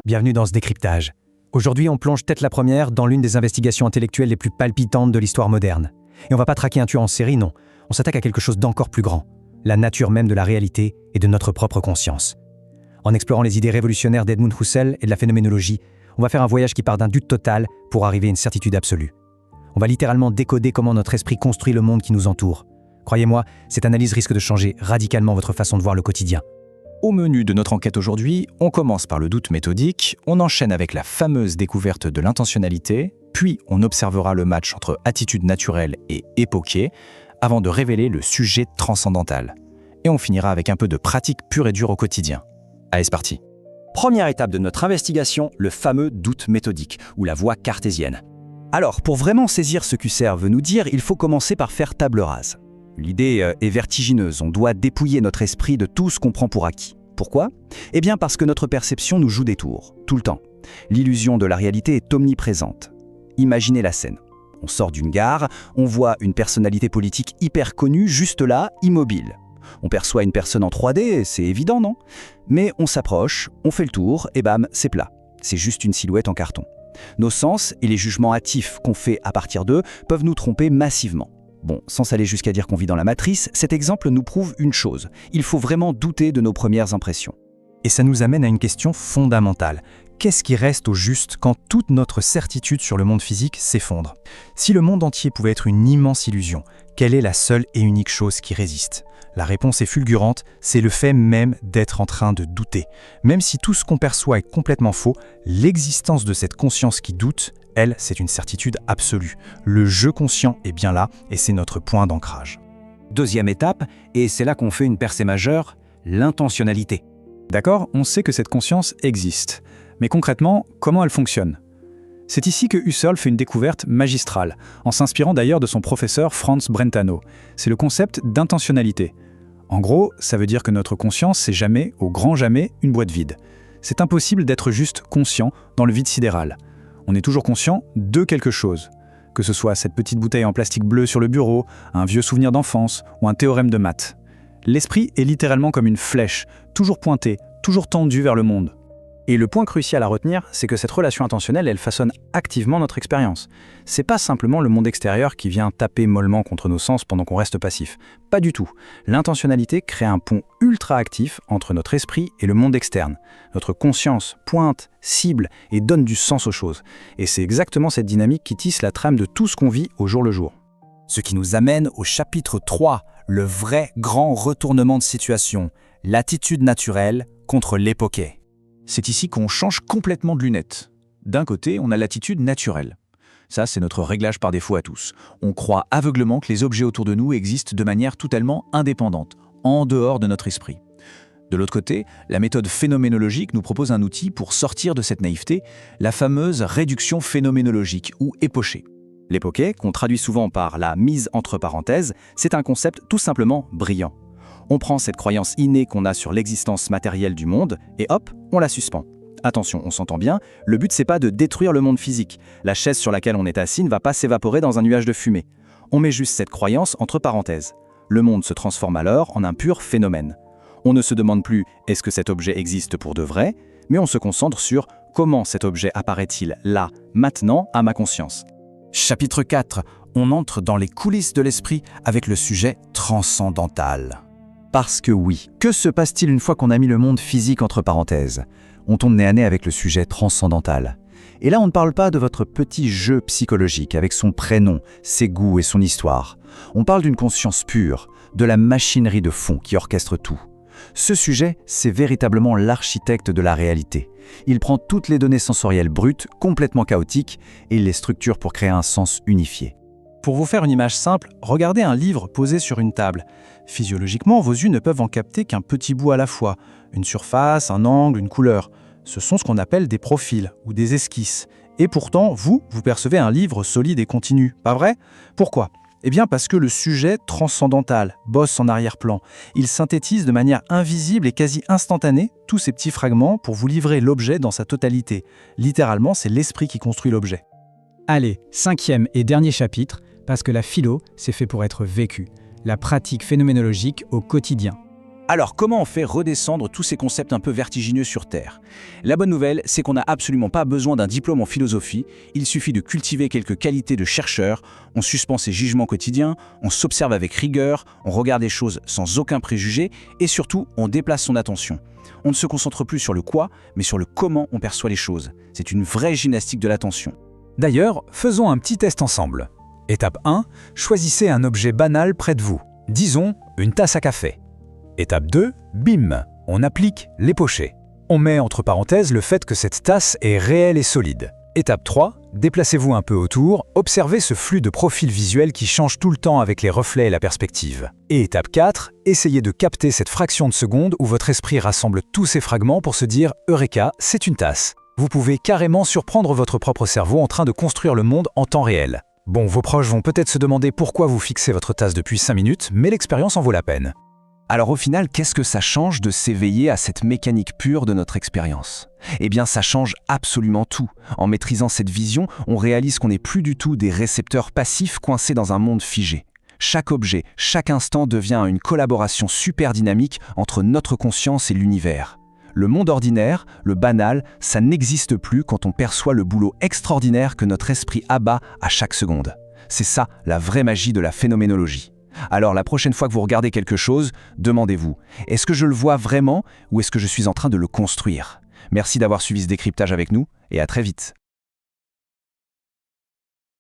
bienvenue dans ce décryptage. Aujourd'hui, on plonge tête la première dans l'une des investigations intellectuelles les plus palpitantes de l'histoire moderne. Et on va pas traquer un tueur en série, non. On s'attaque à quelque chose d'encore plus grand, la nature même de la réalité et de notre propre conscience. En explorant les idées révolutionnaires d'Edmund Husserl et de la phénoménologie, on va faire un voyage qui part d'un doute total pour arriver à une certitude absolue. On va littéralement décoder comment notre esprit construit le monde qui nous entoure. Croyez-moi, cette analyse risque de changer radicalement votre façon de voir le quotidien. Au menu de notre enquête aujourd'hui, on commence par le doute méthodique, on enchaîne avec la fameuse découverte de l'intentionnalité, puis on observera le match entre attitude naturelle et époquée, avant de révéler le sujet transcendantal. Et on finira avec un peu de pratique pure et dure au quotidien. Allez, c'est parti. Première étape de notre investigation, le fameux doute méthodique, ou la voie cartésienne. Alors, pour vraiment saisir ce qu'Husserl veut nous dire, il faut commencer par faire table rase. L'idée est vertigineuse, on doit dépouiller notre esprit de tout ce qu'on prend pour acquis. Pourquoi ? Eh bien parce que notre perception nous joue des tours, tout le temps. L'illusion de la réalité est omniprésente. Imaginez la scène. On sort d'une gare, on voit une personnalité politique hyper connue juste là, immobile. On perçoit une personne en 3D, c'est évident, non ? Mais on s'approche, on fait le tour, et bam, c'est plat. C'est juste une silhouette en carton. Nos sens et les jugements hâtifs qu'on fait à partir d'eux peuvent nous tromper massivement. Bon, sans aller jusqu'à dire qu'on vit dans la matrice, cet exemple nous prouve une chose. Il faut vraiment douter de nos premières impressions. Et ça nous amène à une question fondamentale. Qu'est-ce qui reste au juste quand toute notre certitude sur le monde physique s'effondre ? Si le monde entier pouvait être une immense illusion, quelle est la seule et unique chose qui résiste ? La réponse est fulgurante, c'est le fait même d'être en train de douter. Même si tout ce qu'on perçoit est complètement faux, l'existence de cette conscience qui doute, elle, c'est une certitude absolue. Le je conscient est bien là et c'est notre point d'ancrage. Deuxième étape, et c'est là qu'on fait une percée majeure, l'intentionnalité. D'accord, on sait que cette conscience existe. Mais concrètement, comment elle fonctionne ? C'est ici que Husserl fait une découverte magistrale, en s'inspirant d'ailleurs de son professeur Franz Brentano. C'est le concept d'intentionnalité. En gros, ça veut dire que notre conscience, c'est jamais, au grand jamais, une boîte vide. C'est impossible d'être juste conscient dans le vide sidéral. On est toujours conscient de quelque chose. Que ce soit cette petite bouteille en plastique bleu sur le bureau, un vieux souvenir d'enfance ou un théorème de maths. L'esprit est littéralement comme une flèche, toujours pointée, toujours tendue vers le monde. Et le point crucial à retenir, c'est que cette relation intentionnelle, elle façonne activement notre expérience. C'est pas simplement le monde extérieur qui vient taper mollement contre nos sens pendant qu'on reste passif. Pas du tout. L'intentionnalité crée un pont ultra actif entre notre esprit et le monde externe. Notre conscience pointe, cible et donne du sens aux choses. Et c'est exactement cette dynamique qui tisse la trame de tout ce qu'on vit au jour le jour. Ce qui nous amène au chapitre 3, le vrai grand retournement de situation, l'attitude naturelle contre l'époquée. C'est ici qu'on change complètement de lunettes. D'un côté, on a l'attitude naturelle. Ça, c'est notre réglage par défaut à tous. On croit aveuglément que les objets autour de nous existent de manière totalement indépendante, en dehors de notre esprit. De l'autre côté, la méthode phénoménologique nous propose un outil pour sortir de cette naïveté, la fameuse réduction phénoménologique ou épochée. L'époquée, qu'on traduit souvent par la mise entre parenthèses, c'est un concept tout simplement brillant. On prend cette croyance innée qu'on a sur l'existence matérielle du monde et hop, on la suspend. Attention, on s'entend bien, le but c'est pas de détruire le monde physique. La chaise sur laquelle on est assis ne va pas s'évaporer dans un nuage de fumée. On met juste cette croyance entre parenthèses. Le monde se transforme alors en un pur phénomène. On ne se demande plus est-ce que cet objet existe pour de vrai, mais on se concentre sur comment cet objet apparaît-il là, maintenant, à ma conscience. Chapitre 4. On entre dans les coulisses de l'esprit avec le sujet transcendantal. Parce que oui, que se passe-t-il une fois qu'on a mis le monde physique entre parenthèses ? On tombe nez à nez avec le sujet transcendantal. Et là, on ne parle pas de votre petit jeu psychologique avec son prénom, ses goûts et son histoire. On parle d'une conscience pure, de la machinerie de fond qui orchestre tout. Ce sujet, c'est véritablement l'architecte de la réalité. Il prend toutes les données sensorielles brutes, complètement chaotiques, et il les structure pour créer un sens unifié. Pour vous faire une image simple, regardez un livre posé sur une table. Physiologiquement, vos yeux ne peuvent en capter qu'un petit bout à la fois, une surface, un angle, une couleur. Ce sont ce qu'on appelle des profils ou des esquisses. Et pourtant, vous percevez un livre solide et continu, pas vrai ? Pourquoi ? Eh bien parce que le sujet transcendantal bosse en arrière-plan. Il synthétise de manière invisible et quasi instantanée tous ces petits fragments pour vous livrer l'objet dans sa totalité. Littéralement, c'est l'esprit qui construit l'objet. Allez, 5e et dernier chapitre, parce que la philo, c'est fait pour être vécu. La pratique phénoménologique au quotidien. Alors, comment on fait redescendre tous ces concepts un peu vertigineux sur Terre? La bonne nouvelle, c'est qu'on n'a absolument pas besoin d'un diplôme en philosophie, il suffit de cultiver quelques qualités de chercheur, on suspend ses jugements quotidiens, on s'observe avec rigueur, on regarde les choses sans aucun préjugé, et surtout, on déplace son attention. On ne se concentre plus sur le quoi, mais sur le comment on perçoit les choses. C'est une vraie gymnastique de l'attention. D'ailleurs, faisons un petit test ensemble. Étape 1, choisissez un objet banal près de vous. Disons, une tasse à café. Étape 2, bim, on applique l'époché. On met entre parenthèses le fait que cette tasse est réelle et solide. Étape 3, déplacez-vous un peu autour, observez ce flux de profil visuel qui change tout le temps avec les reflets et la perspective. Et étape 4, essayez de capter cette fraction de seconde où votre esprit rassemble tous ces fragments pour se dire « Eureka, c'est une tasse ». Vous pouvez carrément surprendre votre propre cerveau en train de construire le monde en temps réel. Bon, vos proches vont peut-être se demander pourquoi vous fixez votre tasse depuis 5 minutes, mais l'expérience en vaut la peine. Alors au final, qu'est-ce que ça change de s'éveiller à cette mécanique pure de notre expérience? Eh bien, ça change absolument tout. En maîtrisant cette vision, on réalise qu'on n'est plus du tout des récepteurs passifs coincés dans un monde figé. Chaque objet, chaque instant devient une collaboration super dynamique entre notre conscience et l'univers. Le monde ordinaire, le banal, ça n'existe plus quand on perçoit le boulot extraordinaire que notre esprit abat à chaque seconde. C'est ça, la vraie magie de la phénoménologie. Alors la prochaine fois que vous regardez quelque chose, demandez-vous, est-ce que je le vois vraiment ou est-ce que je suis en train de le construire? Merci d'avoir suivi ce décryptage avec nous et à très vite.